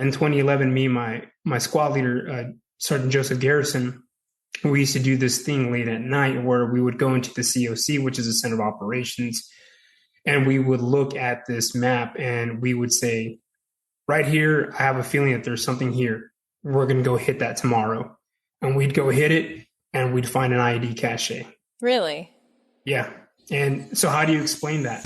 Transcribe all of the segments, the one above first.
In 2011, me and my squad leader, Sergeant Joseph Garrison, we used to do this thing late at night where we would go into the COC, which is the Center of Operations, and we would look at this map and we would say, right here, I have a feeling that there's something here. We're going to go hit that tomorrow. And we'd go hit it and we'd find an IED cache. Really? Yeah. And so how do you explain that?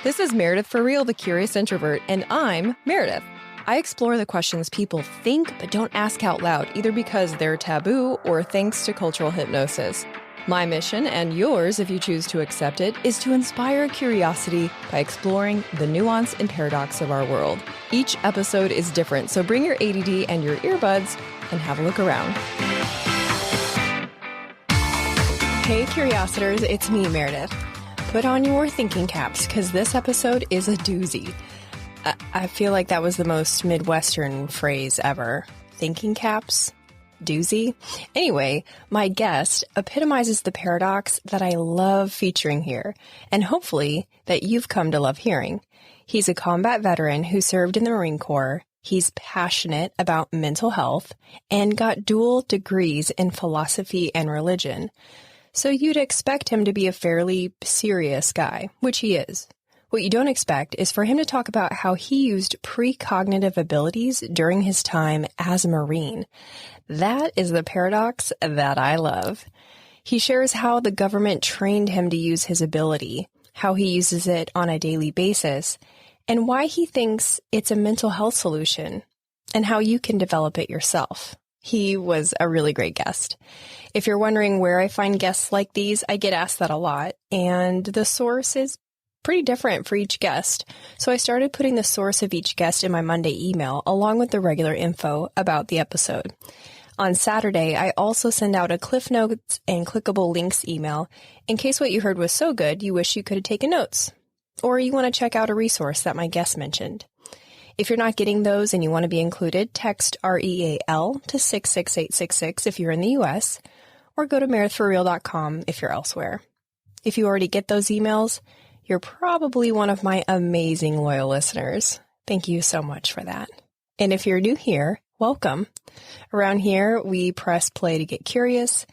This is Meredith for Real, the Curious Introvert, and I'm Meredith. I explore the questions people think but don't ask out loud, either because they're taboo or thanks to cultural hypnosis. My mission, and yours if you choose to accept it, is to inspire curiosity by exploring the nuance and paradox of our world. Each episode is different, so bring your ADD and your earbuds and have a look around. Hey Curiositors, it's me, Meredith. Put on your thinking caps, because this episode is a doozy. I feel like that was the most Midwestern phrase ever. Thinking caps? Doozy? Anyway, my guest epitomizes the paradox that I love featuring here, and hopefully that you've come to love hearing. He's a combat veteran who served in the Marine Corps. He's passionate about mental health and got dual degrees in philosophy and religion. So you'd expect him to be a fairly serious guy, which he is. What you don't expect is for him to talk about how he used precognitive abilities during his time as a Marine. That is the paradox that I love. He shares how the government trained him to use his ability, how he uses it on a daily basis, and why he thinks it's a mental health solution, and how you can develop it yourself. He was a really great guest. If you're wondering where I find guests like these, I get asked that a lot, and the source is pretty different for each guest. So I started putting the source of each guest in my Monday email, along with the regular info about the episode. On Saturday, I also send out a Cliff Notes and clickable links email in case what you heard was so good you wish you could have taken notes, or you want to check out a resource that my guest mentioned. If you're not getting those and you want to be included, text REAL to 66866 if you're in the U.S., or go to meredithforreal.com if you're elsewhere. If you already get those emails, you're probably one of my amazing loyal listeners. Thank you so much for that. And if you're new here, welcome. Around here, we press play to get curious,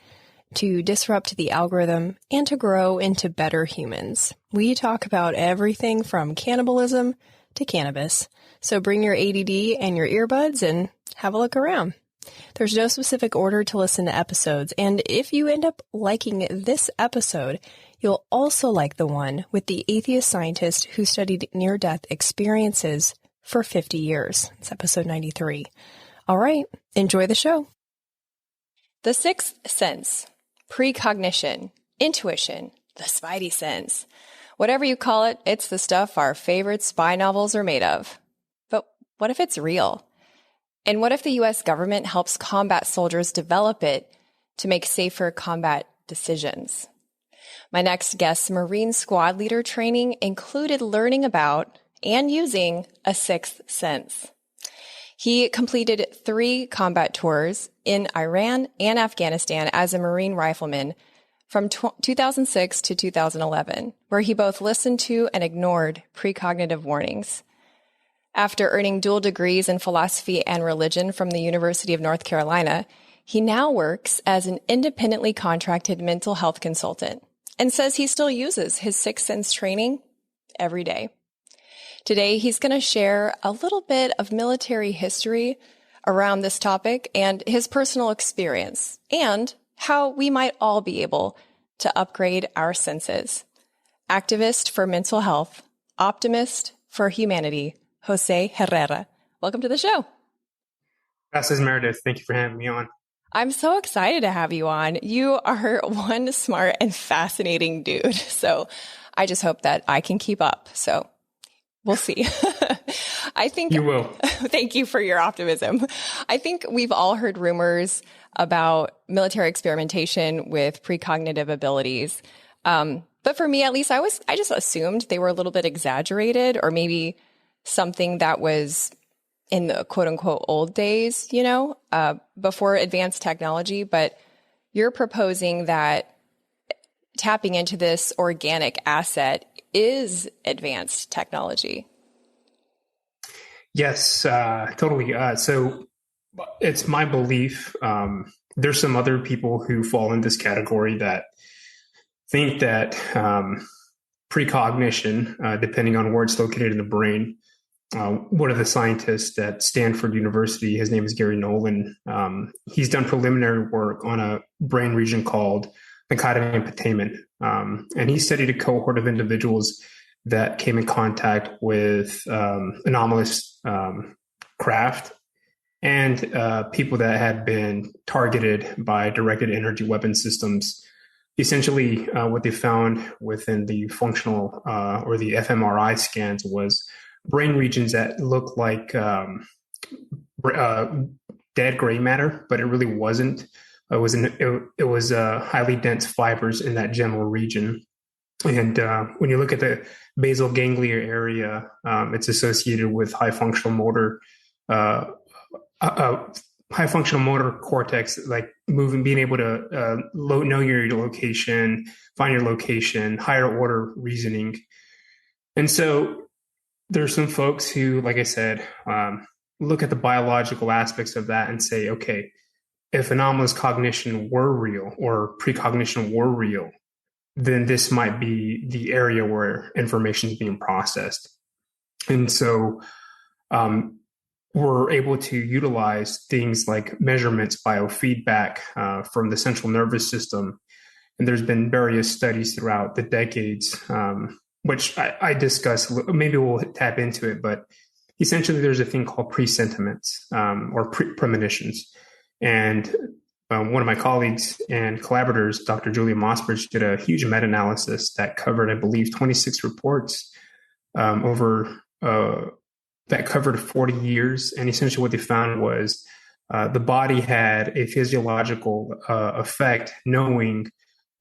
to disrupt the algorithm, and to grow into better humans. We talk about everything from cannibalism to cannabis. So bring your ADD and your earbuds and have a look around. There's no specific order to listen to episodes, and if you end up liking this episode, you'll also like the one with the atheist scientist who studied near-death experiences for 50 years. It's episode 93. All right, enjoy the show. The sixth sense, precognition, intuition, the spidey sense. Whatever you call it, it's the stuff our favorite spy novels are made of. But what if it's real? And what if the U.S. government helps combat soldiers develop it to make safer combat decisions? My next guest's Marine squad leader training included learning about and using a sixth sense. He completed 3 combat tours in Iran and Afghanistan as a Marine rifleman from 2006 to 2011, where he both listened to and ignored precognitive warnings. After earning dual degrees in philosophy and religion from the University of North Carolina, he now works as an independently contracted mental health consultant and says he still uses his sixth sense training every day. Today, he's going to share a little bit of military history around this topic and his personal experience, and how we might all be able to upgrade our senses. Activist for mental health, optimist for humanity, Jose Herrera. Welcome to the show. Gracias, Meredith. Thank you for having me on. I'm so excited to have you on. You are one smart and fascinating dude. So I just hope that I can keep up. So we'll see. I think you will. Thank you for your optimism. I think we've all heard rumors about military experimentation with precognitive abilities. But for me, at least, I just assumed they were a little bit exaggerated, or maybe something that was in the quote unquote old days, before advanced technology. But you're proposing that tapping into this organic asset is advanced technology. Yes, totally. So it's my belief. There's some other people who fall in this category that think that precognition, depending on where it's located in the brain. One of the scientists at Stanford University, his name is Gary Nolan. He's done preliminary work on a brain region called the and putamen. And he studied a cohort of individuals that came in contact with anomalous craft and people that had been targeted by directed energy weapon systems. Essentially, what they found within the functional or the fMRI scans was brain regions that look like dead gray matter, but it really wasn't. It was highly dense fibers in that general region. And when you look at the basal ganglia area, it's associated with high functional motor cortex, like moving, being able to know your location, find your location, higher order reasoning. And so there's some folks who, like I said, look at the biological aspects of that and say, okay, if anomalous cognition were real or precognition were real, then this might be the area where information is being processed. And so we're able to utilize things like measurements, biofeedback from the central nervous system. And there's been various studies throughout the decades, which I discuss. Maybe we'll tap into it, but essentially there's a thing called presentiments or premonitions. And one of my colleagues and collaborators, Dr. Julia Mossbridge, did a huge meta-analysis that covered, I believe, 26 reports that covered 40 years. And essentially what they found was the body had a physiological effect knowing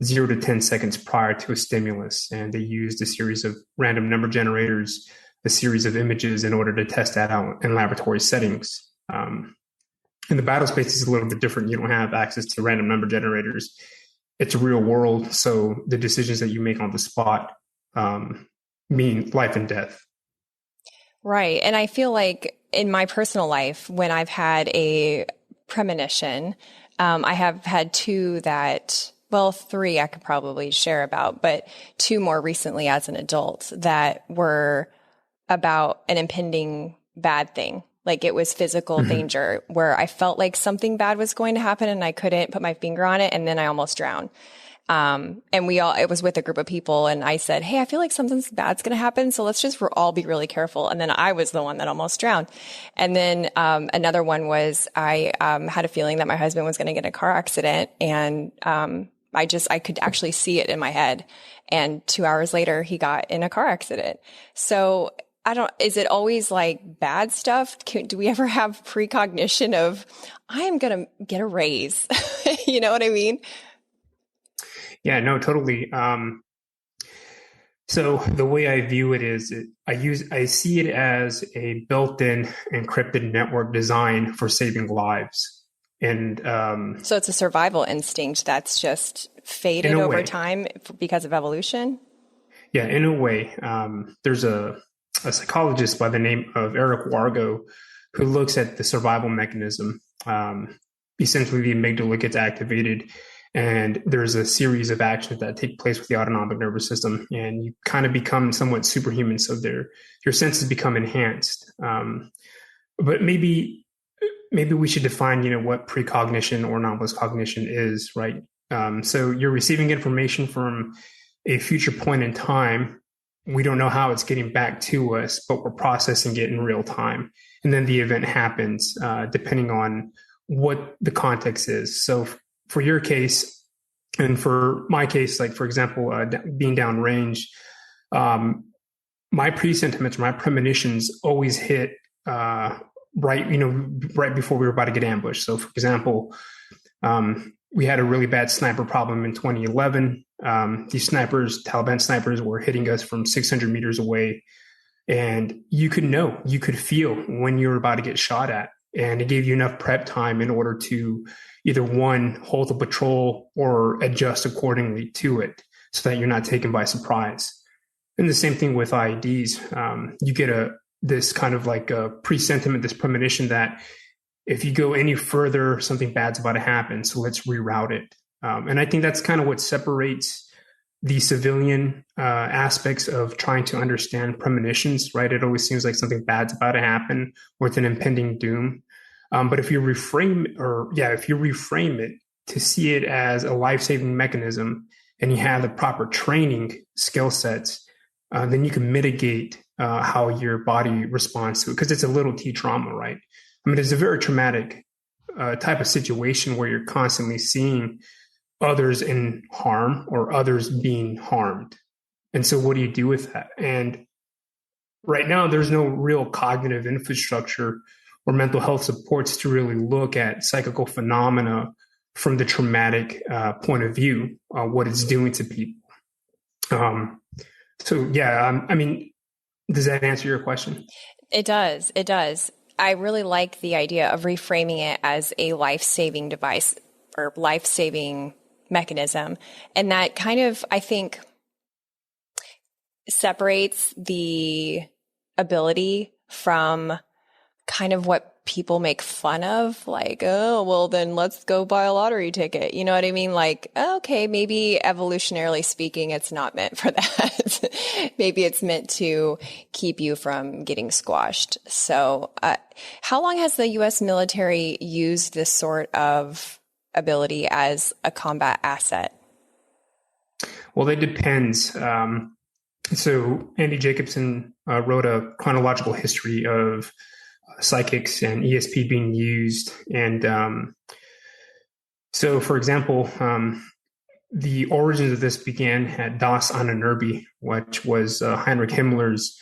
0 to 10 seconds prior to a stimulus. And they used a series of random number generators, a series of images in order to test that out in laboratory settings. And the battle space is a little bit different. You don't have access to random number generators. It's a real world. So the decisions that you make on the spot mean life and death. Right. And I feel like in my personal life, when I've had a premonition, I have had two that, well, three I could probably share about, but two more recently as an adult that were about an impending bad thing. Like it was physical danger where I felt like something bad was going to happen and I couldn't put my finger on it. And then I almost drowned. And it was with a group of people and I said, hey, I feel like something bad's going to happen. So let's just all be really careful. And then I was the one that almost drowned. And then, another one was I, had a feeling that my husband was going to get in a car accident and, I could actually see it in my head. And 2 hours later, he got in a car accident. So is it always like bad stuff? Do we ever have precognition of, I am going to get a raise? You know what I mean? Yeah, no, totally. So the way I view it is I see it as a built-in encrypted network design for saving lives. And so it's a survival instinct that's just faded over time because of evolution? Yeah, in a way. There's a psychologist by the name of Eric Wargo who looks at the survival mechanism. Essentially, the amygdala gets activated, and there's a series of actions that take place with the autonomic nervous system, and you kind of become somewhat superhuman. So your senses become enhanced. But maybe we should define, what precognition or anomalous cognition is, right? So you're receiving information from a future point in time. We don't know how it's getting back to us, but we're processing it in real time. And then the event happens depending on what the context is. So for your case, and for my case, like, for example, being downrange, my presentiments, my premonitions always hit right before we were about to get ambushed. So, for example, we had a really bad sniper problem in 2011. These Taliban snipers were hitting us from 600 meters away. And you could feel when you were about to get shot at. And it gave you enough prep time in order to either one, hold the patrol or adjust accordingly to it so that you're not taken by surprise. And the same thing with IEDs. You get this kind of like a presentiment, this premonition that if you go any further, something bad's about to happen. So let's reroute it. And I think that's kind of what separates the civilian aspects of trying to understand premonitions, right? It always seems like something bad's about to happen or it's an impending doom. But if you reframe it to see it as a life-saving mechanism and you have the proper training skill sets, then you can mitigate how your body responds to it, because it's a little T trauma, right? I mean, it's a very traumatic type of situation where you're constantly seeing others in harm or others being harmed. And so what do you do with that? And right now, there's no real cognitive infrastructure or mental health supports to really look at psychical phenomena from the traumatic point of view, what it's doing to people. I mean, does that answer your question? It does. It does. I really like the idea of reframing it as a life-saving device or life-saving mechanism. And that kind of, I think, separates the ability from kind of what people make fun of, like, oh, well, then let's go buy a lottery ticket. You know what I mean? Like, okay, maybe evolutionarily speaking, it's not meant for that. Maybe it's meant to keep you from getting squashed. So how long has the U.S. military used this sort of ability as a combat asset? Well, it depends. So Andy Jacobson wrote a chronological history of psychics and ESP being used. And so, for example, the origins of this began at Das Ahnenerbe, which was Heinrich Himmler's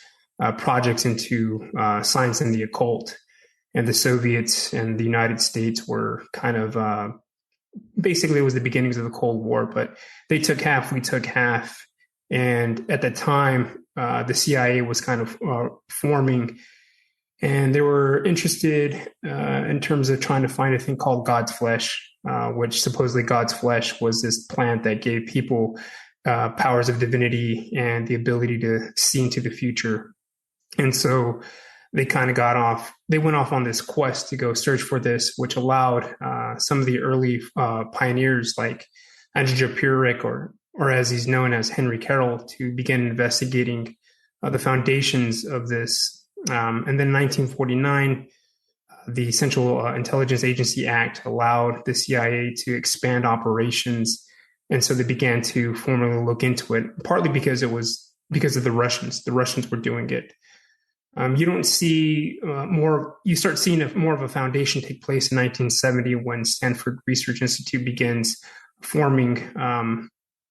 projects into science and the occult. And the Soviets and the United States were kind of basically, it was the beginnings of the Cold War, but they took half, we took half. And at the time, the CIA was kind of forming, and they were interested in terms of trying to find a thing called God's flesh, which supposedly God's flesh was this plant that gave people powers of divinity and the ability to see into the future. And so they kind of went off on this quest to go search for this, which allowed some of the early pioneers like Andrzej Purek, or as he's known as Henry Carroll, to begin investigating the foundations of this. And then in 1949, the Central Intelligence Agency Act allowed the CIA to expand operations. And so they began to formally look into it, partly because it was because of the Russians. The Russians were doing it. You don't see you start seeing more of a foundation take place in 1970 when Stanford Research Institute begins forming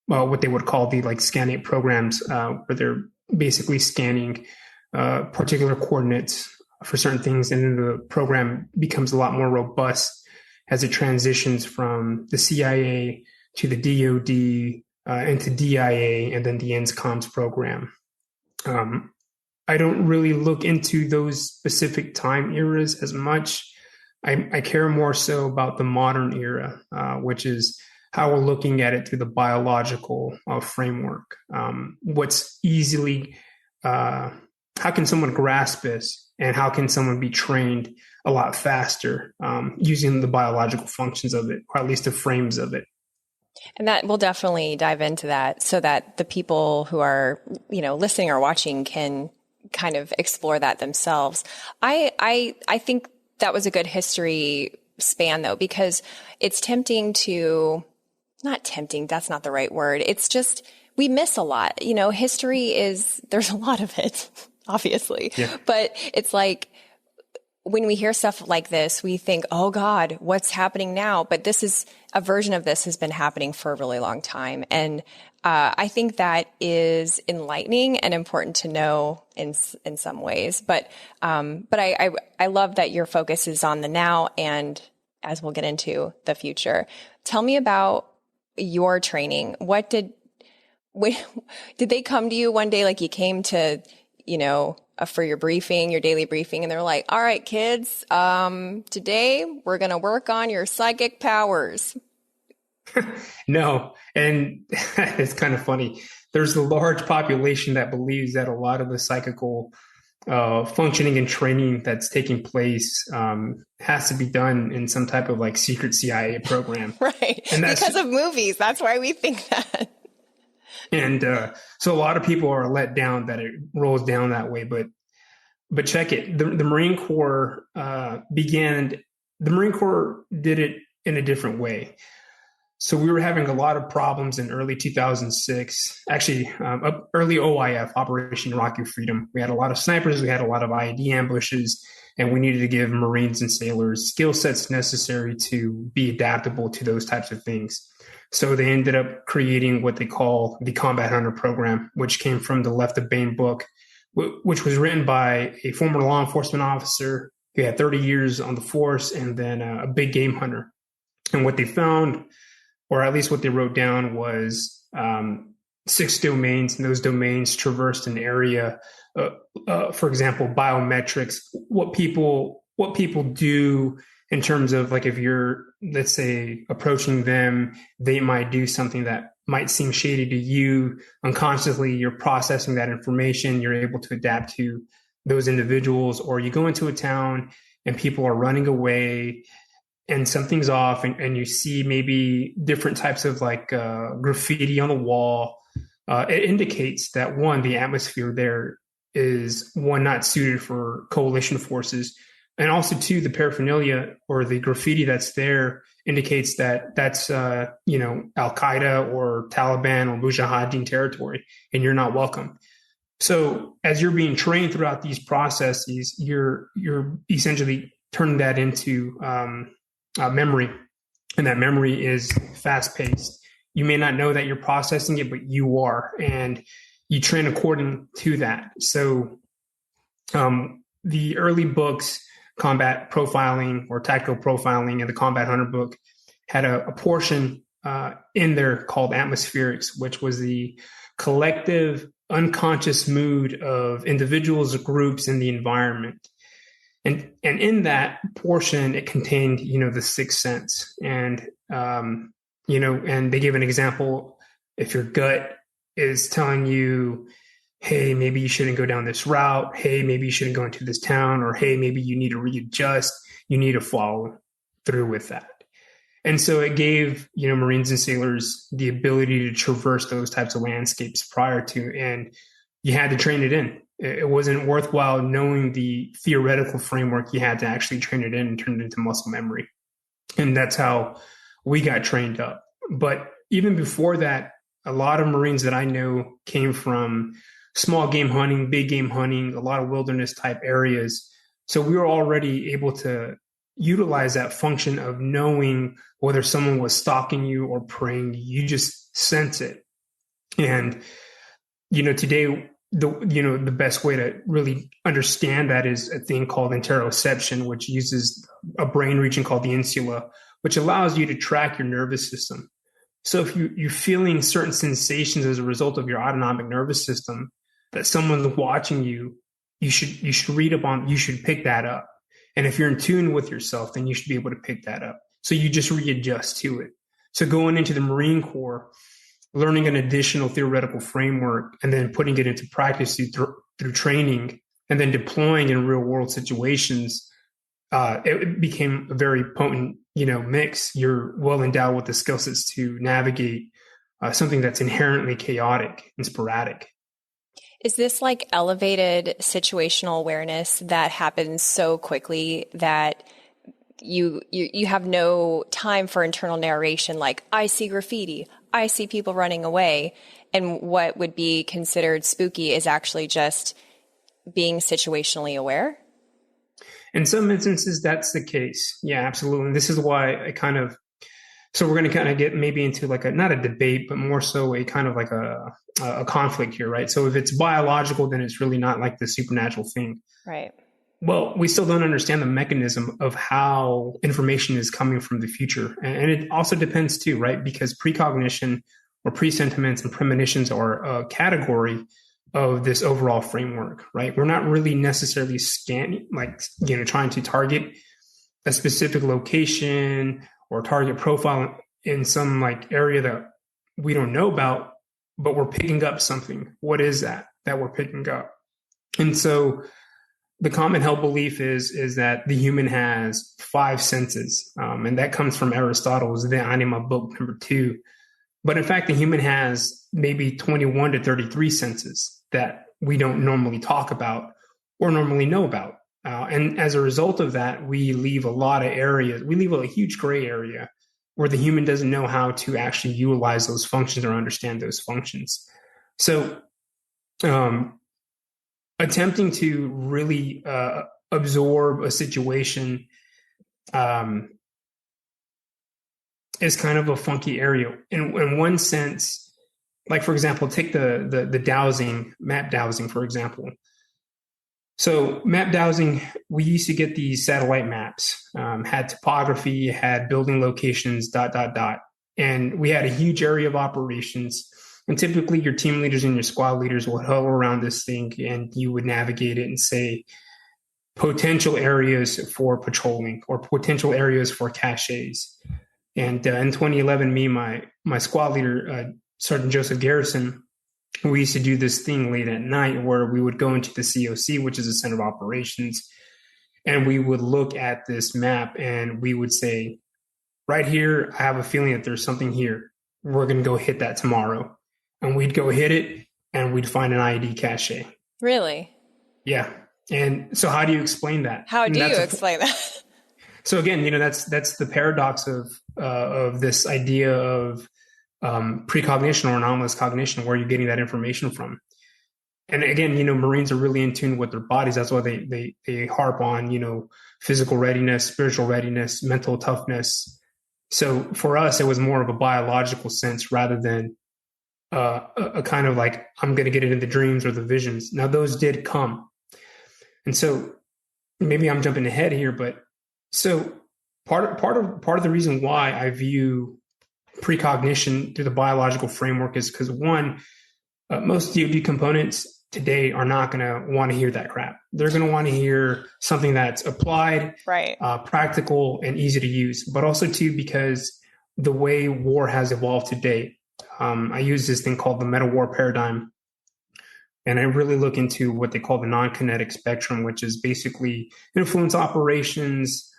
what they would call the Scan8 programs, where they're basically scanning particular coordinates for certain things. And then the program becomes a lot more robust as it transitions from the CIA to the DoD into DIA and then the ENSCOMS program. I don't really look into those specific time eras as much. I care more so about the modern era, which is how we're looking at it through the biological framework. What's easily, how can someone grasp this, and how can someone be trained a lot faster using the biological functions of it, or at least the frames of it? And that we'll definitely dive into that so that the people who are, listening or watching can kind of explore that themselves. I think that was a good history span though, because it's tempting to, not tempting, that's not the right word. It's just, we miss a lot. History there's a lot of it, obviously, but it's like, when we hear stuff like this, we think, oh God, what's happening now? But a version of this has been happening for a really long time. And I think that is enlightening and important to know in some ways. But I love that your focus is on the now and, as we'll get into, the future. Tell me about your training. Did they come to you one day, like you came to, for your briefing, your daily briefing, and they're like, all right, kids, today we're going to work on your psychic powers? No. And it's kind of funny. There's a large population that believes that a lot of the psychical functioning and training that's taking place has to be done in some type of like secret CIA program. Right. And that's because of movies. That's why we think that. And so a lot of people are let down that it rolls down that way. But check it. The Marine Corps the Marine Corps did it in a different way. So we were having a lot of problems in early 2006, actually early OIF, Operation Iraqi Freedom. We had a lot of snipers, we had a lot of IED ambushes, and we needed to give Marines and sailors skill sets necessary to be adaptable to those types of things. So they ended up creating what they call the Combat Hunter Program, which came from the Left of Bane book, which was written by a former law enforcement officer who had 30 years on the force and then a big game hunter. And what they found, or at least what they wrote down, was 6 domains, and those domains traversed an area. For example, biometrics, what people do in terms of like if you're, let's say, approaching them, they might do something that might seem shady to you. Unconsciously, you're processing that information. You're able to adapt to those individuals, or you go into a town and people are running away and something's off, and you see maybe different types of like graffiti on the wall. It indicates that, one, the atmosphere there is, one, not suited for coalition forces. And also, two, the paraphernalia or the graffiti that's there indicates that that's, Al-Qaeda or Taliban or Mujahideen territory, and you're not welcome. So as you're being trained throughout these processes, you're essentially turning that into memory, and that memory is fast-paced. You may not know that you're processing it, but you are, and you train according to that. So the early books, Combat Profiling or Tactical Profiling, and the Combat Hunter book had a portion in there called Atmospherics, which was the collective unconscious mood of individuals, groups, and the environment. And in that portion, it contained, the sixth sense. And, and they gave an example. If your gut is telling you, hey, maybe you shouldn't go down this route. Hey, maybe you shouldn't go into this town. Or, hey, maybe you need to readjust. You need to follow through with that. And so it gave, Marines and sailors the ability to traverse those types of landscapes prior to, and you had to train it in. It wasn't worthwhile knowing the theoretical framework. You had to actually train it in and turn it into muscle memory. And that's how we got trained up. But even before that, a lot of Marines that I know came from small game hunting, big game hunting, a lot of wilderness type areas. So we were already able to utilize that function of knowing whether someone was stalking you or preying. You just sense it. And, today, the best way to really understand that is a thing called interoception, which uses a brain region called the insula, which allows you to track your nervous system. So if you're feeling certain sensations as a result of your autonomic nervous system, that someone's watching you, you should read up on, you should pick that up. And if you're in tune with yourself, then you should be able to pick that up. So you just readjust to it. So going into the Marine Corps, learning an additional theoretical framework and then putting it into practice through training and then deploying in real world situations, it became a very potent, mix. You're well endowed with the skill sets to navigate something that's inherently chaotic and sporadic. Is this like elevated situational awareness that happens so quickly that you have no time for internal narration? Like, I see graffiti, I see people running away, and what would be considered spooky is actually just being situationally aware? In some instances, that's the case. Yeah, absolutely. And this is why so we're going to kind of get maybe into like not a debate, but more so a kind of like a conflict here, right? So if it's biological, then it's really not like the supernatural thing. Right. Well, we still don't understand the mechanism of how information is coming from the future. And it also depends too, right? Because precognition or presentiments and premonitions are a category of this overall framework, right? We're not really necessarily scanning, trying to target a specific location or target profile in some area that we don't know about, but we're picking up something. What is that we're picking up? And so the common held belief is that the human has five senses, and that comes from Aristotle's De Anima, book number 2. But in fact, the human has maybe 21 to 33 senses that we don't normally talk about or normally know about. And as a result of that, we leave a lot of areas. We leave a huge gray area where the human doesn't know how to actually utilize those functions or understand those functions. So, attempting to really absorb a situation is kind of a funky area. In one sense, like, for example, take the dowsing, map dowsing, for example. So map dowsing, we used to get these satellite maps, had topography, had building locations, ... And we had a huge area of operations. And typically your team leaders and your squad leaders would huddle around this thing and you would navigate it and say potential areas for patrolling or potential areas for caches. And in 2011, me and my squad leader, Sergeant Joseph Garrison, we used to do this thing late at night where we would go into the COC, which is the Center of Operations, and we would look at this map and we would say, right here, I have a feeling that there's something here. We're going to go hit that tomorrow. And we'd go hit it and we'd find an IED cache. Really? Yeah. And so how do you explain that? How do you explain that? So again, that's the paradox of this idea of precognition or anomalous cognition, where you're getting that information from. And again, Marines are really in tune with their bodies. That's why they harp on, physical readiness, spiritual readiness, mental toughness. So for us, it was more of a biological sense rather than a kind of like, I'm going to get into the dreams or the visions. Now those did come. And so maybe I'm jumping ahead here, but so part of the reason why I view precognition through the biological framework is because one, most DoD components today are not going to want to hear that crap. They're going to want to hear something that's applied, right, practical, and easy to use. But also too, because the way war has evolved today, I use this thing called the meta-war paradigm, and I really look into what they call the non-kinetic spectrum, which is basically influence operations,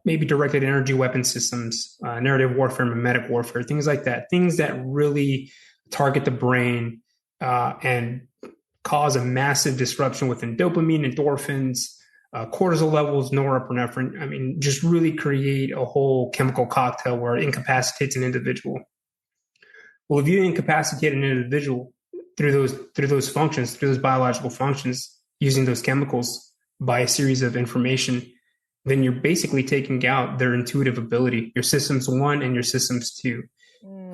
maybe directed energy weapon systems, narrative warfare, mimetic warfare, things like that, things that really target the brain and cause a massive disruption within dopamine, endorphins, cortisol levels, norepinephrine. I mean, just really create a whole chemical cocktail where it incapacitates an individual. Well, if you incapacitate an individual through those functions, through those biological functions, using those chemicals by a series of information, then you're basically taking out their intuitive ability, your systems 1 and your systems 2.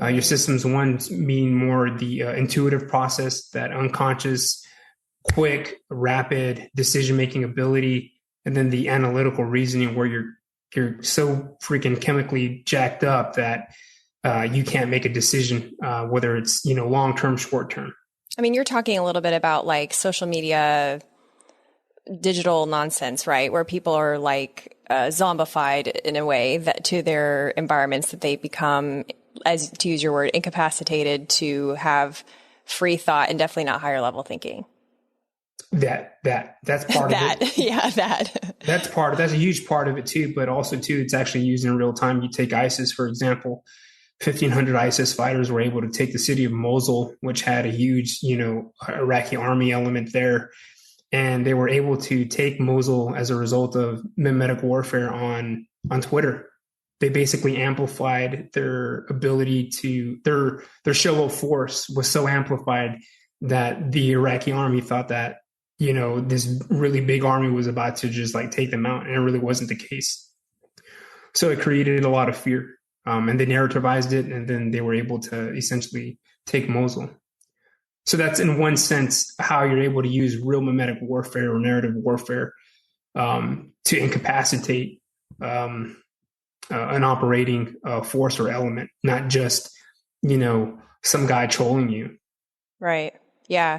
Your systems 1 mean more the intuitive process, that unconscious, quick, rapid decision-making ability, and then the analytical reasoning where you're so freaking chemically jacked up that you can't make a decision, whether it's long-term, short-term. I mean, you're talking a little bit about like social media, digital nonsense, right? Where people are like zombified in a way that to their environments, that they become, as to use your word, incapacitated to have free thought and definitely not higher level thinking. That's part of it. Yeah, that. That's a huge part of it too. But also too, it's actually used in real time. You take ISIS, for example. 1,500 ISIS fighters were able to take the city of Mosul, which had a huge, Iraqi army element there. And they were able to take Mosul as a result of mimetic warfare on Twitter. They basically amplified their ability to, their show of force was so amplified that the Iraqi army thought that, this really big army was about to just like take them out. And it really wasn't the case. So it created a lot of fear. And they narrativized it, and then they were able to essentially take Mosul. So that's, in one sense, how you're able to use real mimetic warfare or narrative warfare to incapacitate an operating force or element, not just, some guy trolling you. Right. Yeah.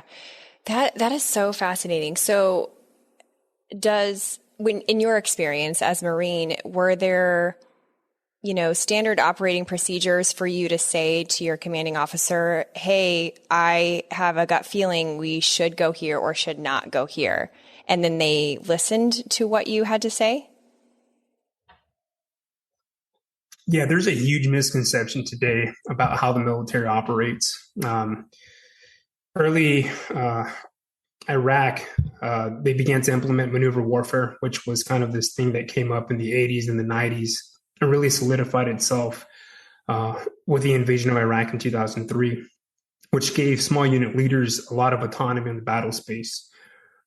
That is so fascinating. So in your experience as Marine, were there standard operating procedures for you to say to your commanding officer, hey, I have a gut feeling we should go here or should not go here? and then they listened to what you had to say? Yeah, there's a huge misconception today about how the military operates. Early Iraq, they began to implement maneuver warfare, which was kind of this thing that came up in the 80s and the 90s and really solidified itself with the invasion of Iraq in 2003, which gave small unit leaders a lot of autonomy in the battle space.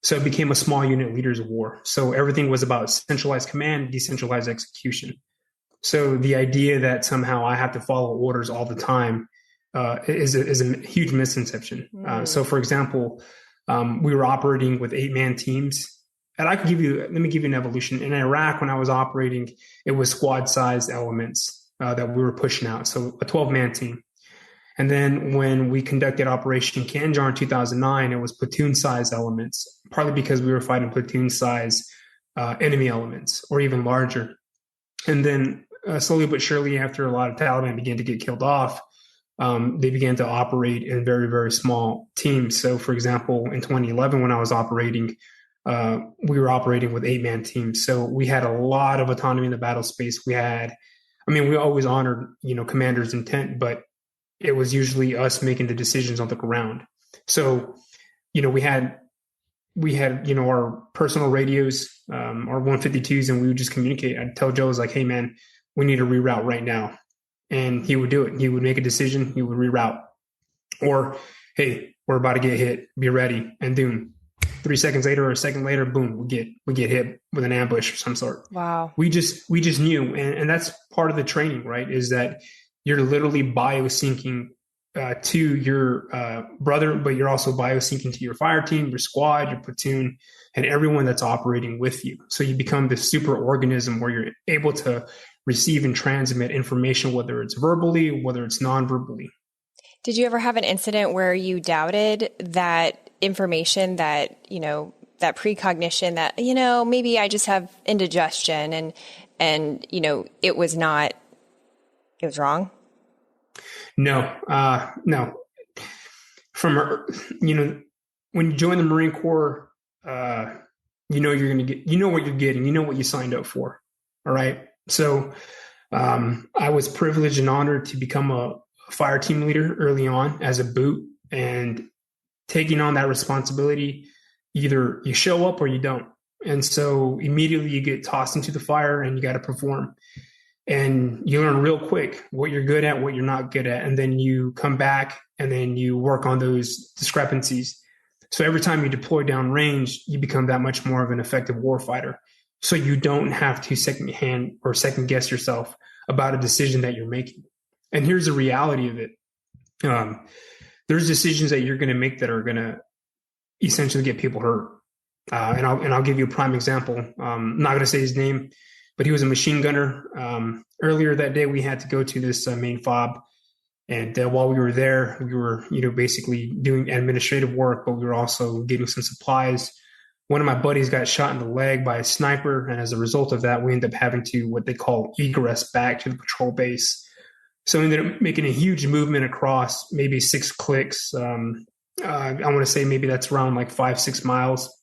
So it became a small unit leaders war. So everything was about centralized command, decentralized execution. So the idea that somehow I have to follow orders all the time is a huge misconception. So, for example, we were operating with 8-man teams. And let me give you an evolution. In Iraq, when I was operating, it was squad-sized elements that we were pushing out. So a 12-man team. And then when we conducted Operation Kanjar in 2009, it was platoon-sized elements, partly because we were fighting platoon-sized enemy elements or even larger. And then slowly but surely, after a lot of Taliban began to get killed off, they began to operate in very, very small teams. So, for example, in 2011, when I was operating, we were operating with 8-man teams. So we had a lot of autonomy in the battle space. We always honored, commander's intent, but it was usually us making the decisions on the ground. So, we had our personal radios, our 152s, and we would just communicate. I'd tell Joe, I was like, hey, man, we need to reroute right now. And he would do it. He would make a decision. He would reroute. Or, hey, we're about to get hit. Be ready. And boom, 3 seconds later or a second later, boom, we get hit with an ambush of some sort. Wow. We just knew. And that's part of the training, right? Is that you're literally biosyncing to your brother, but you're also biosyncing to your fire team, your squad, your platoon, and everyone that's operating with you. So you become this super organism where you're able to receive and transmit information, whether it's verbally, whether it's non-verbally. Did you ever have an incident where you doubted that information, that, that precognition that, maybe I just have indigestion and it was wrong? No. When you join the Marine Corps, you're going to get, what you're getting, what you signed up for. All right. So I was privileged and honored to become a fire team leader early on as a boot, and taking on that responsibility, either you show up or you don't. And so immediately you get tossed into the fire and you got to perform. And you learn real quick what you're good at, what you're not good at. And then you come back and then you work on those discrepancies. So every time you deploy downrange, you become that much more of an effective warfighter. So you don't have to second guess yourself about a decision that you're making. And here's the reality of it. There's decisions that you're going to make that are going to essentially get people hurt. And I'll give you a prime example. I'm not going to say his name, but he was a machine gunner. Earlier that day, we had to go to this main fob. And while we were there, we were, basically doing administrative work, but we were also getting some supplies. One of my buddies got shot in the leg by a sniper. And as a result of that, we ended up having to what they call egress back to the patrol base. So we ended up making a huge movement across maybe 6 clicks. I want to say maybe that's around like 5-6 miles.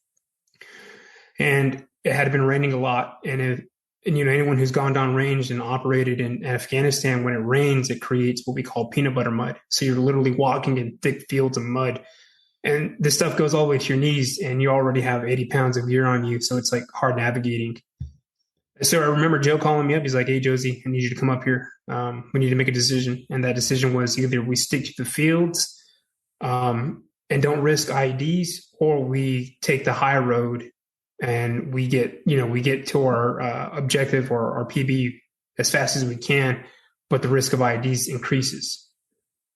And it had been raining a lot. And anyone who's gone down range and operated in Afghanistan, when it rains, it creates what we call peanut butter mud. So you're literally walking in thick fields of mud. And this stuff goes all the way to your knees, and you already have 80 pounds of gear on you. So it's like hard navigating. So I remember Joe calling me up. He's like, hey, Josie, I need you to come up here. We need to make a decision. And that decision was either we stick to the fields and don't risk IEDs, or we take the high road and we get to our objective or our PB as fast as we can, but the risk of IEDs increases,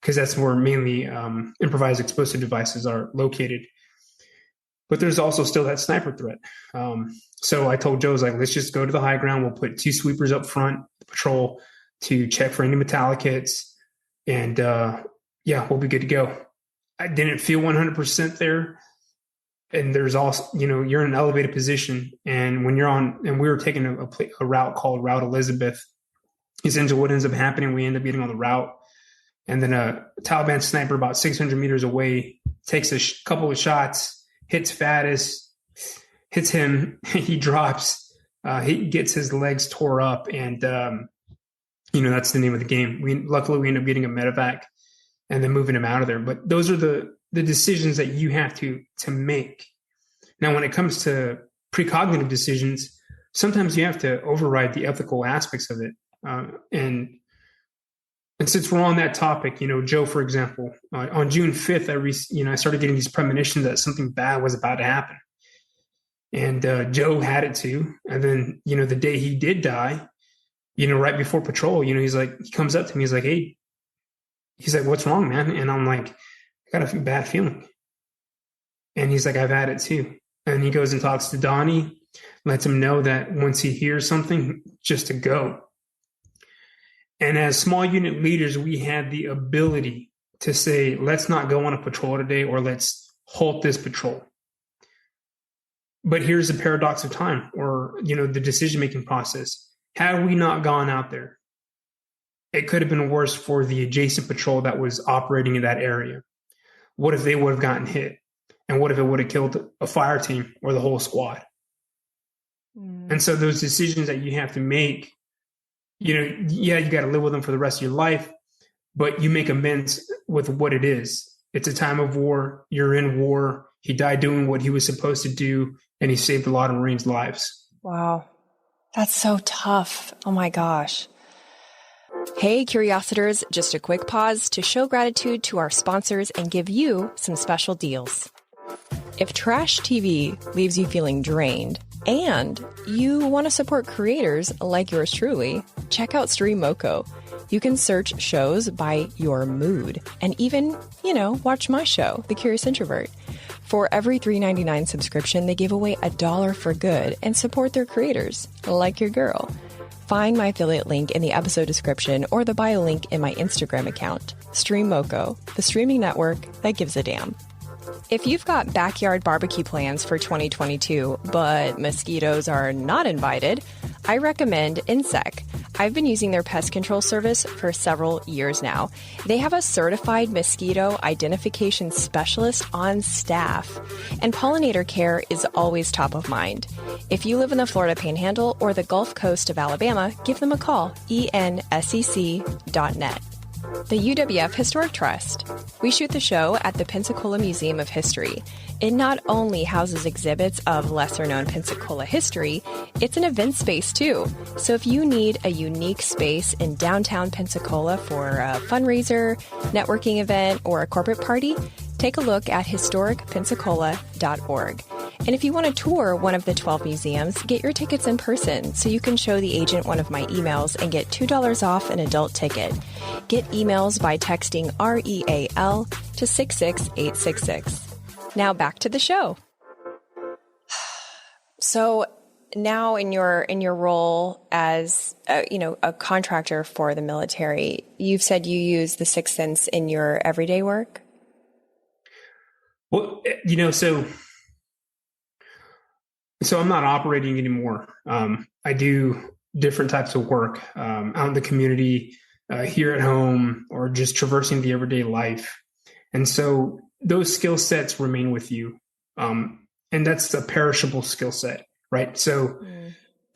because that's where mainly improvised explosive devices are located. But there's also still that sniper threat. So I told Joe, I was like, let's just go to the high ground. We'll put 2 sweepers up front, patrol, to check for any metallic hits. And we'll be good to go. I didn't feel 100% there. And there's also, you're in an elevated position. And when you're and we were taking a route called Route Elizabeth. Essentially what ends up happening, we end up getting on the route. And then a Taliban sniper about 600 meters away takes a couple of shots, hits Faddis, hits him. He drops. He gets his legs tore up, and that's the name of the game. Luckily we end up getting a medevac and then moving him out of there. But those are the decisions that you have to make. Now, when it comes to precognitive decisions, sometimes you have to override the ethical aspects of it. And since we're on that topic, Joe, for example, on June 5th, I started getting these premonitions that something bad was about to happen. And Joe had it too. And then, the day he did die, right before patrol, he comes up to me, he's like, hey, what's wrong, man? And I'm like, I got a bad feeling. And he's like, I've had it too. And he goes and talks to Donnie, lets him know that once he hears something, just to go. And as small unit leaders, we had the ability to say, let's not go on a patrol today, or let's halt this patrol. But here's the paradox of time, or, the decision-making process. Had we not gone out there, it could have been worse for the adjacent patrol that was operating in that area. What if they would have gotten hit? And what if it would have killed a fire team or the whole squad? And so those decisions that you have to make, you got to live with them for the rest of your life, but you make amends with what it is. It's a time of war. You're in war. He died doing what he was supposed to do, and he saved a lot of Marines' lives. Wow. That's so tough. Oh my gosh. Hey, Curiositors, just a quick pause to show gratitude to our sponsors and give you some special deals. If trash TV leaves you feeling drained and you want to support creators like yours truly, check out Stream Moco. You can search shows by your mood and even, watch my show, The Curious Introvert. For every $3.99 subscription, they give away $1 for good and support their creators, like your girl. Find my affiliate link in the episode description or the bio link in my Instagram account. Stream Moco, the streaming network that gives a damn. If you've got backyard barbecue plans for 2022, but mosquitoes are not invited, I recommend Insect. I've been using their pest control service for several years now. They have a certified mosquito identification specialist on staff, and pollinator care is always top of mind. If you live in the Florida Panhandle or the Gulf Coast of Alabama, give them a call, ensec.net. The UWF Historic Trust. We shoot the show at the Pensacola Museum of History. It not only houses exhibits of lesser-known Pensacola history, it's an event space too. So if you need a unique space in downtown Pensacola for a fundraiser, networking event, or a corporate party, take a look at historicpensacola.org. And if you want to tour one of the 12 museums, get your tickets in person so you can show the agent one of my emails and get $2 off an adult ticket. Get emails by texting REAL to 66866. Now back to the show. So now in your role as a contractor for the military, you've said you use the Sixth Sense in your everyday work? Well, so I'm not operating anymore. I do different types of work out in the community, here at home, or just traversing the everyday life. And so those skill sets remain with you. And that's a perishable skill set, right? So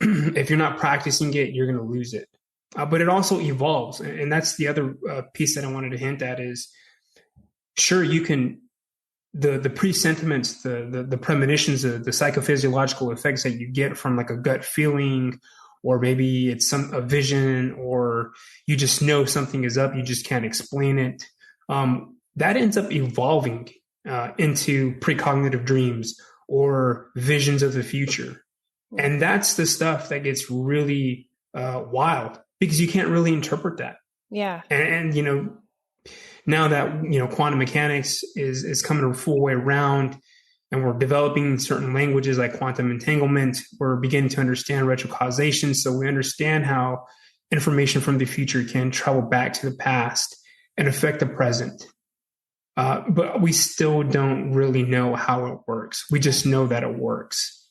if you're not practicing it, you're going to lose it. But it also evolves. And that's the other piece that I wanted to hint at is, sure, you can, the pre-sentiments, the premonitions, the psychophysiological effects that you get from like a gut feeling, or maybe it's a vision, or you just know something is up, you just can't explain it. That ends up evolving into precognitive dreams or visions of the future. And that's the stuff that gets really wild, because you can't really interpret that. Yeah. And now that, quantum mechanics is coming a full way around, and we're developing certain languages like quantum entanglement, we're beginning to understand retrocausation. So we understand how information from the future can travel back to the past and affect the present. But we still don't really know how it works. We just know that it works.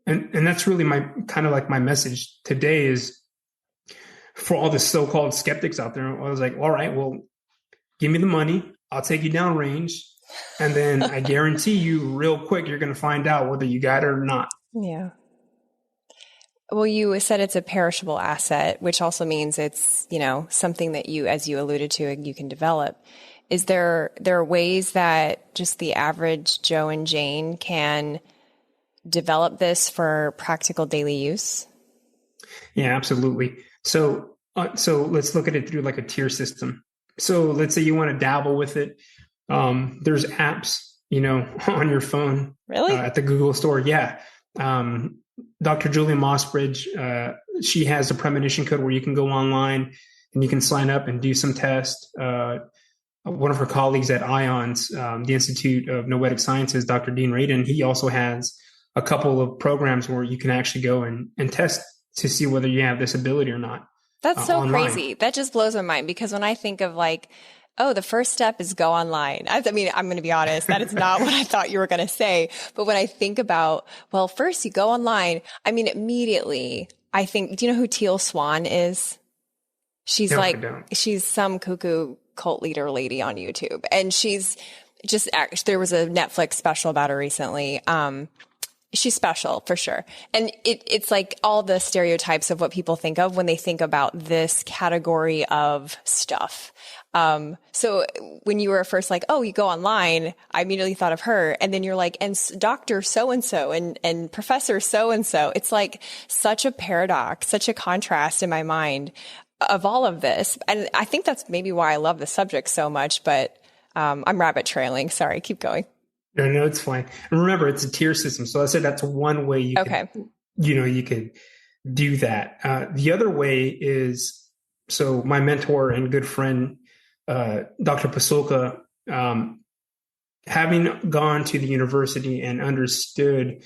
And that's really my message today is, for all the so-called skeptics out there, I was like, all right, well, give me the money. I'll take you down range. And then I guarantee you real quick, you're going to find out whether you got it or not. Yeah. Well, you said it's a perishable asset, which also means it's, something that you, as you alluded to, you can develop. Is there are ways that just the average Joe and Jane can develop this for practical daily use? Yeah, absolutely. So let's look at it through like a tier system. So let's say you want to dabble with it. There's apps, on your phone. Really? At the Google store. Yeah. Dr. Julia Mossbridge, she has a premonition code where you can go online and you can sign up and do some tests. One of her colleagues at IONS, the Institute of Noetic Sciences, Dr. Dean Radin, he also has a couple of programs where you can actually go and test to see whether you have this ability or not. That's so online. crazy. That just blows my mind, because when I think of like, oh, the first step is go online. I mean, I'm going to be honest, that is not what I thought you were going to say. But when I think about, well, first you go online, I mean, immediately I think, do you know who Teal Swan is? She's she's some cuckoo cult leader lady on YouTube. And she's just, there was a Netflix special about her recently. She's special for sure. And it's like all the stereotypes of what people think of when they think about this category of stuff. So when you were first like, oh, you go online, I immediately thought of her. And then you're like, and Dr. So-and-so and Professor so-and-so. It's like such a paradox, such a contrast in my mind of all of this. And I think that's maybe why I love the subject so much, but, I'm rabbit trailing. Sorry, keep going. No, it's fine. And remember, it's a tier system. So I said that's one way you could, you could do that. The other way is, so my mentor and good friend, Dr. Pasulka, having gone to the university and understood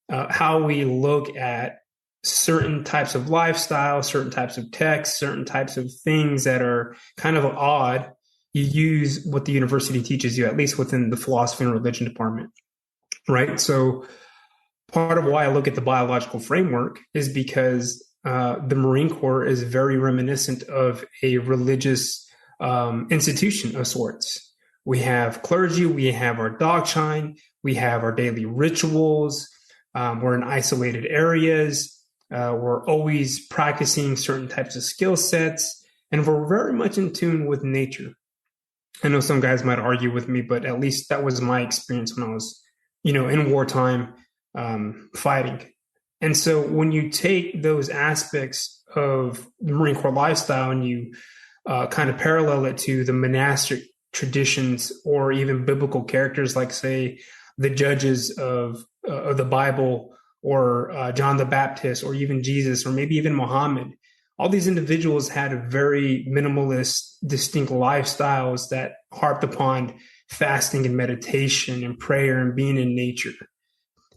how we look at certain types of lifestyle, certain types of texts, certain types of things that are kind of odd, you use what the university teaches you, at least within the philosophy and religion department, right? So part of why I look at the biological framework is because the Marine Corps is very reminiscent of a religious institution of sorts. We have clergy, we have our doctrine, we have our daily rituals, we're in isolated areas, we're always practicing certain types of skill sets, and we're very much in tune with nature. I know some guys might argue with me, but at least that was my experience when I was, in wartime fighting. And so when you take those aspects of the Marine Corps lifestyle and you kind of parallel it to the monastic traditions or even biblical characters like, say, the judges of the Bible or John the Baptist or even Jesus or maybe even Muhammad, all these individuals had very minimalist, distinct lifestyles that harped upon fasting and meditation and prayer and being in nature.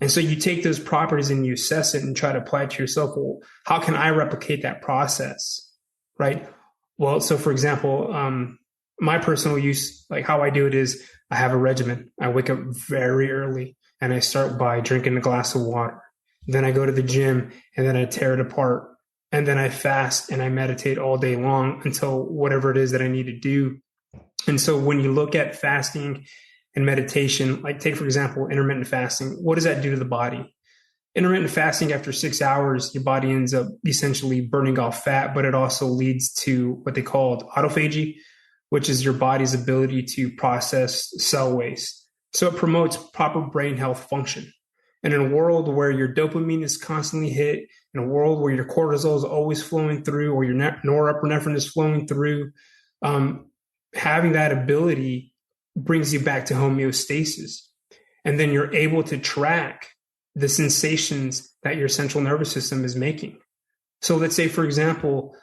And so you take those properties and you assess it and try to apply it to yourself. Well, how can I replicate that process? Right? Well, so for example, my personal use, like how I do it is I have a regimen. I wake up very early and I start by drinking a glass of water. Then I go to the gym and then I tear it apart. And then I fast and I meditate all day long until whatever it is that I need to do. And so when you look at fasting and meditation, like take, for example, intermittent fasting, what does that do to the body? Intermittent fasting, after 6 hours, your body ends up essentially burning off fat, but it also leads to what they call autophagy, which is your body's ability to process cell waste. So it promotes proper brain health function. And in a world where your dopamine is constantly hit, in a world where your cortisol is always flowing through or your norepinephrine is flowing through, having that ability brings you back to homeostasis. And then you're able to track the sensations that your central nervous system is making. So let's say, for example,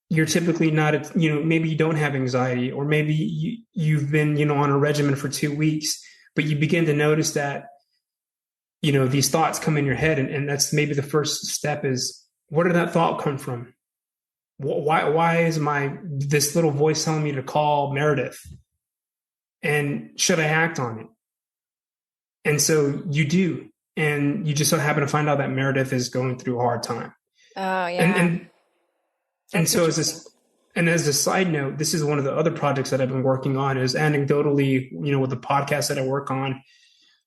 you're typically not, maybe you don't have anxiety, or maybe you've been, on a regimen for 2 weeks, but you begin to notice that, these thoughts come in your head. And that's maybe the first step is, where did that thought come from? Why is this little voice telling me to call Meredith? And should I act on it? And so you do. And you just so happen to find out that Meredith is going through a hard time. Oh, yeah. And so is this, and as a side note, this is one of the other projects that I've been working on is anecdotally, with the podcast that I work on,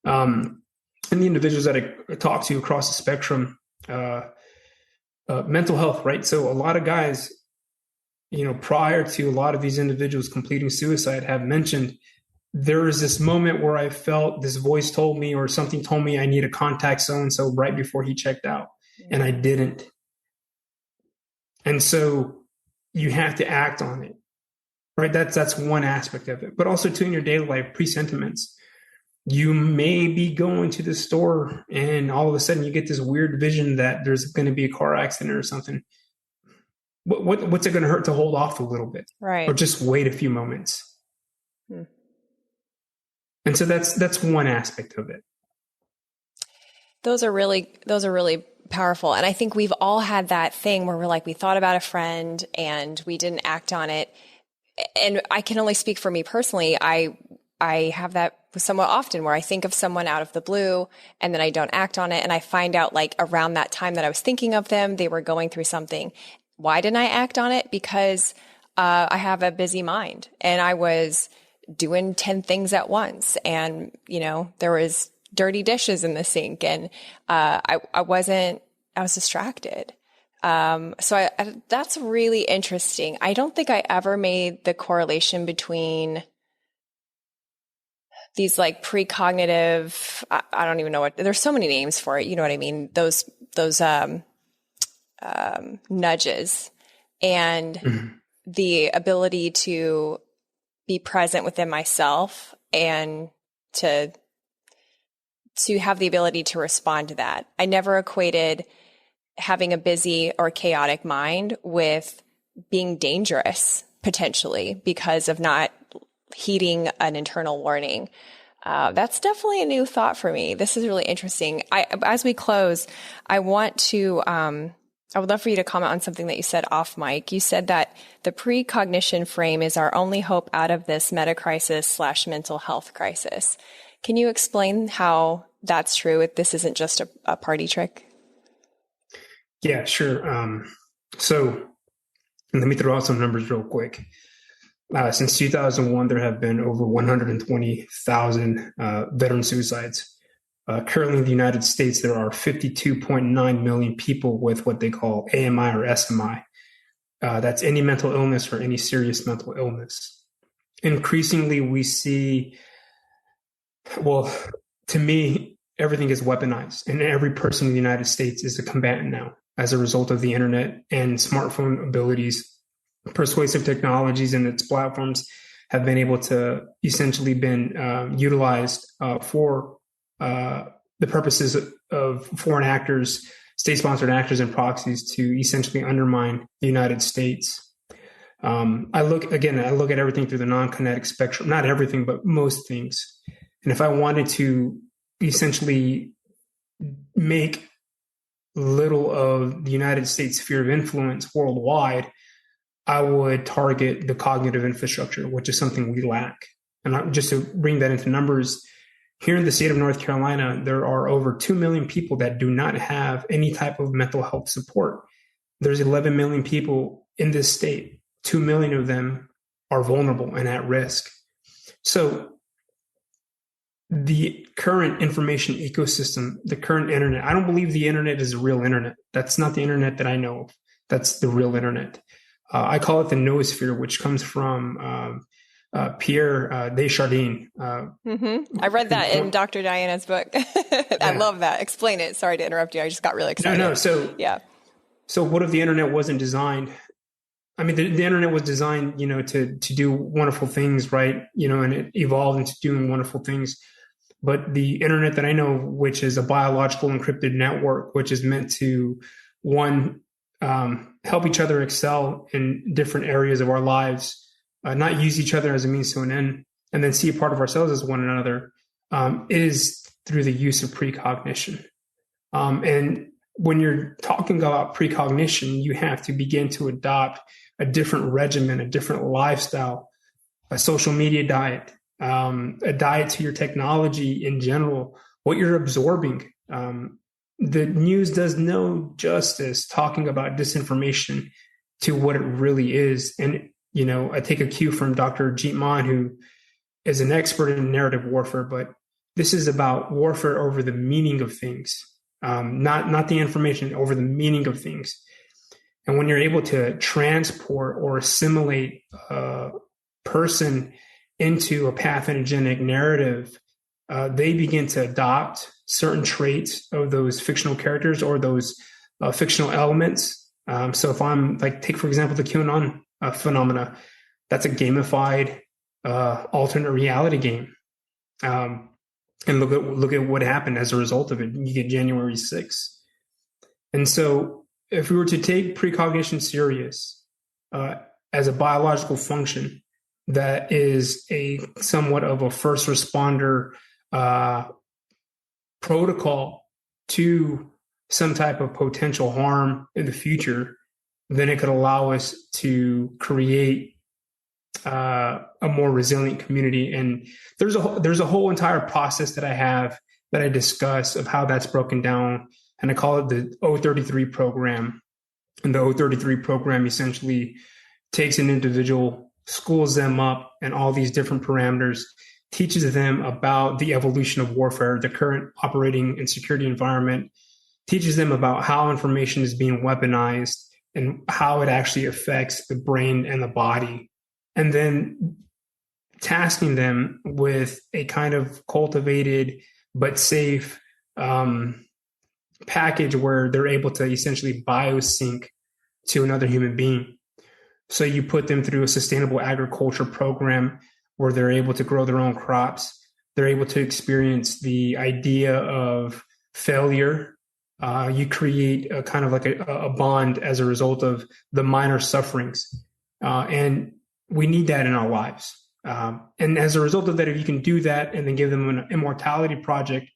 and the individuals that I talk to across the spectrum, mental health, right? So a lot of guys, prior to a lot of these individuals completing suicide have mentioned there was this moment where I felt this voice told me or something told me I need to contact so-and-so right before he checked out. And I didn't. And so you have to act on it, right? That's one aspect of it. But also too, in your daily life, presentiments. You may be going to the store and all of a sudden you get this weird vision that there's going to be a car accident or something. What's it going to hurt to hold off a little bit? Right. Or just wait a few moments? And so that's one aspect of it. Those are really powerful. And I think we've all had that thing where we're like, we thought about a friend and we didn't act on it. And I can only speak for me personally. I have that somewhat often where I think of someone out of the blue and then I don't act on it. And I find out like around that time that I was thinking of them, they were going through something. Why didn't I act on it? Because I have a busy mind and I was doing 10 things at once. And, there was dirty dishes in the sink and I was distracted. So that's really interesting. I don't think I ever made the correlation between these like precognitive, I don't even know there's so many names for it. You know what I mean? Those nudges and the ability to be present within myself and to have the ability to respond to that. I never equated having a busy or chaotic mind with being dangerous potentially because of not heeding an internal warning. That's definitely a new thought for me. This is really interesting. As we close, I would love for you to comment on something that you said off mic. You said that the precognition frame is our only hope out of this meta crisis / mental health crisis. Can you explain how that's true? If this isn't just a party trick? Yeah, sure. So let me throw out some numbers real quick. Since 2001, there have been over 120,000 veteran suicides. Currently in the United States, there are 52.9 million people with what they call AMI or SMI. That's any mental illness or any serious mental illness. Increasingly, we see, to me, everything is weaponized, and every person in the United States is a combatant now as a result of the internet and smartphone abilities. Persuasive technologies and its platforms have been able to essentially been utilized for the purposes of foreign actors, state-sponsored actors and proxies to essentially undermine the United States. I look at everything through the non-kinetic spectrum, not everything, but most things. And if I wanted to essentially make little of the United States' sphere of influence worldwide, I would target the cognitive infrastructure, which is something we lack. And just to bring that into numbers, here in the state of North Carolina, there are over 2 million people that do not have any type of mental health support. There's 11 million people in this state. 2 million of them are vulnerable and at risk. So the current information ecosystem, the current internet, I don't believe the internet is the real internet. That's not the internet that I know of. That's the real internet. I call it the noosphere, which comes from Pierre Desjardins. I read that in Dr. Diana's book. I love that. Explain it. Sorry to interrupt you. I just got really excited. No. So what if the internet wasn't designed? I mean, the internet was designed, to do wonderful things, right? And it evolved into doing wonderful things. But the internet that I know, which is a biological encrypted network, which is meant to, help each other excel in different areas of our lives, not use each other as a means to an end, and then see a part of ourselves as one another, is through the use of precognition. And when you're talking about precognition, you have to begin to adopt a different regimen, a different lifestyle, a social media diet, a diet to your technology in general, what you're absorbing. The news does no justice talking about disinformation to what it really is. And, I take a cue from Dr. Jeet Maan, who is an expert in narrative warfare, but this is about warfare over the meaning of things, not the information, over the meaning of things. And when you're able to transport or assimilate a person into a pathogenic narrative, they begin to adopt certain traits of those fictional characters or those fictional elements. So if I'm take, for example, the QAnon phenomena, that's a gamified alternate reality game. And look at what happened as a result of it. You get January 6th. And so if we were to take precognition serious as a biological function that is a somewhat of a first responder protocol to some type of potential harm in the future, then it could allow us to create a more resilient community. And there's a whole entire process that I discuss of how that's broken down. And I call it the O33 program. And the O33 program essentially takes an individual, schools them up in all these different parameters, teaches them about the evolution of warfare, the current operating and security environment, teaches them about how information is being weaponized and how it actually affects the brain and the body. And then tasking them with a kind of cultivated but safe package where they're able to essentially biosync to another human being. So you put them through a sustainable agriculture program where they're able to grow their own crops. They're able to experience the idea of failure. You create a kind of like a bond as a result of the minor sufferings. And we need that in our lives. And as a result of that, if you can do that and then give them an immortality project,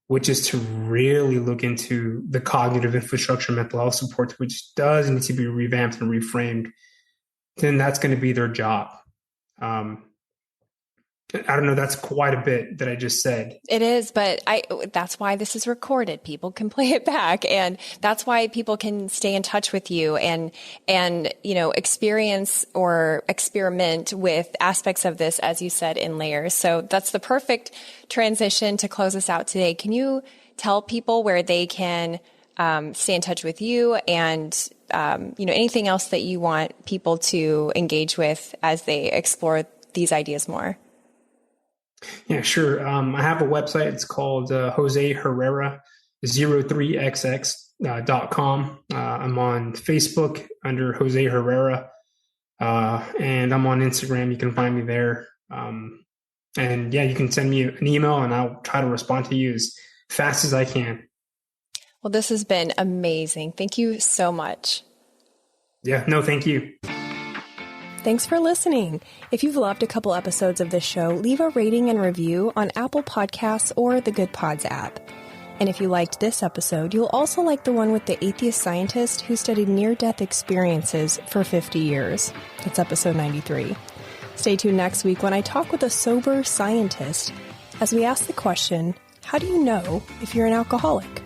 which is to really look into the cognitive infrastructure, mental health support, which does need to be revamped and reframed, then that's going to be their job. I don't know. That's quite a bit that I just said. It is, but that's why this is recorded. People can play it back, and that's why people can stay in touch with you and experience or experiment with aspects of this, as you said, in layers. So that's the perfect transition to close us out today. Can you tell people where they can stay in touch with you and anything else that you want people to engage with as they explore these ideas more? Yeah, sure. I have a website. It's called Jose Herrera 03xx.com. I'm on Facebook under Jose Herrera. And I'm on Instagram. You can find me there. And yeah, you can send me an email and I'll try to respond to you as fast as I can. Well, this has been amazing. Thank you so much. Yeah, no, thank you. Thanks for listening. If you've loved a couple episodes of this show, leave a rating and review on Apple Podcasts or the Good Pods app. And if you liked this episode, you'll also like the one with the atheist scientist who studied near-death experiences for 50 years. That's episode 93. Stay tuned next week when I talk with a sober scientist as we ask the question, how do you know if you're an alcoholic?